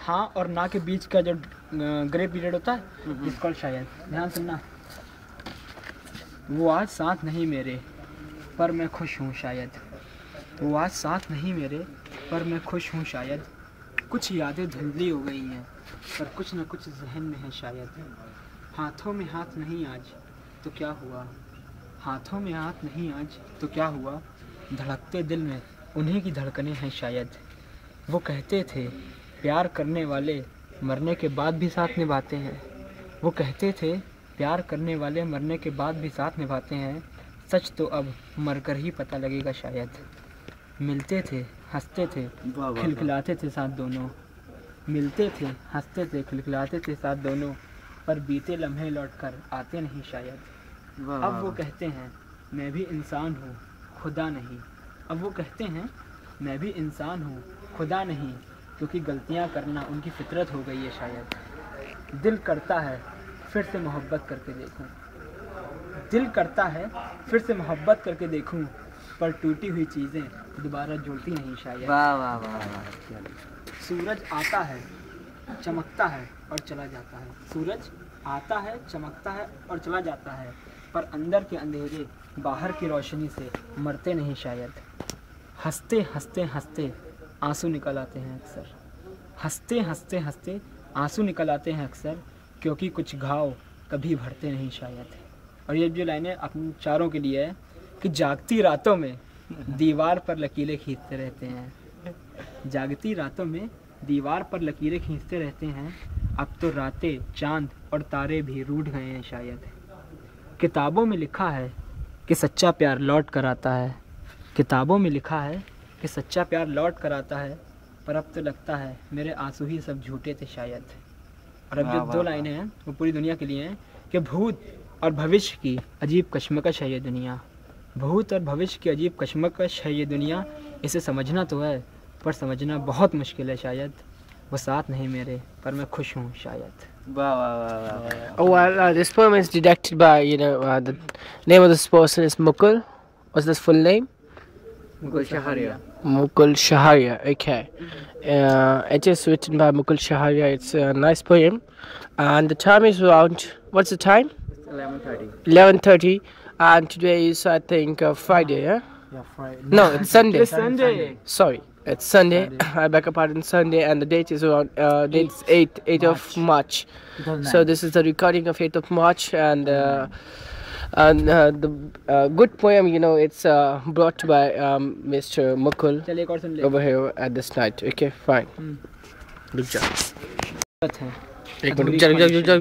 हाँ और ना के बीच का जो ग्रे पीरियड होता है, इस कॉल्ड शायद। ध्यान सुनना। वो आज साथ नहीं मेरे पर मैं खुश हूँ शायद। वो आज साथ नहीं मेरे पर मैं खुश हूँ शायद। कुछ यादें धुंधली हो गई हैं पर कुछ न कुछ जहन में है शायद। हाथों में हाथ नहीं आज तो क्या हुआ, हाथों में हाथ नहीं आज तो क्या हुआ। धड़कते दिल में उन्हीं की धड़कनें हैं शायद। वो कहते थे प्यार करने वाले मरने के बाद भी साथ निभाते हैं। वो कहते थे प्यार करने वाले मरने के बाद भी साथ निभाते हैं। सच तो अब मरकर ही पता लगेगा शायद। मिलते थे हंसते थे खिलखिलाते थे साथ दोनों। मिलते थे हंसते थे खिलखिलाते थे साथ दोनों, पर बीते लम्हे लौट कर आते नहीं शायद। अब वो कहते हैं मैं भी इंसान हूँ खुदा नहीं। अब वो कहते हैं मैं भी इंसान हूँ खुदा नहीं, क्योंकि गलतियाँ करना उनकी फितरत हो गई है शायद। दिल करता है फिर से मोहब्बत करके देखूं, दिल करता है फिर से मोहब्बत करके देखूं, पर टूटी हुई चीज़ें दोबारा जुड़ती नहीं शायद। वाह वाह वाह वाह। सूरज आता है चमकता है और चला जाता है। सूरज आता है चमकता है और चला जाता है, पर अंदर के अंधेरे बाहर की रोशनी से मरते नहीं शायद। हंसते हंसते हंसते आंसू निकल आते हैं अक्सर। हंसते हंसते हंसते आंसू निकल आते हैं अक्सर, क्योंकि कुछ घाव कभी भरते नहीं शायद। और ये जो लाइनें अपने चारों के लिए है कि जागती रातों में दीवार पर लकीरें खींचते रहते हैं। जागती रातों में दीवार पर लकीरें खींचते रहते हैं। अब तो रातें चांद और तारे भी रूठ गए हैं शायद। किताबों में लिखा है कि सच्चा प्यार लौट कर आता है। किताबों में लिखा है कि सच्चा प्यार लौट कर आता है, पर अब तो लगता है मेरे आंसू ही सब झूठे थे शायद। और अब जो दो लाइनें हैं वो पूरी दुनिया के लिए हैं कि भूत और भविष्य की अजीब कश्मकश है ये दुनिया। भूत और भविष्य की अजीब कश्मकश है ये दुनिया। इसे समझना तो है पर समझना बहुत मुश्किल है शायद। वो साथ नहीं मेरे पर मैं खुश हूँ शायद। वाह वाह वाह वाह। Oh well, this poem is dedicated by the name of this person is Mukul. What's this full name? Mukul Shaharia. Mukul Shaharia. Okay. It is written by Mukul Shaharia. It's a nice poem, and the time is around. What's the time? 11:30. 11:30, and today is I think Friday. Yeah. Yeah, Friday. No, it's Sunday. It's Sunday. Sorry, it's Sunday. I beg your pardon, Sunday, and the date is around. Date's 8 of March. So this is the recording of 8th of March, and the good poem, it's brought by Mr. Mukul चलिए एक और सुन ले। over here at this night. Okay, fine. Good job. है एक minute रुक जा।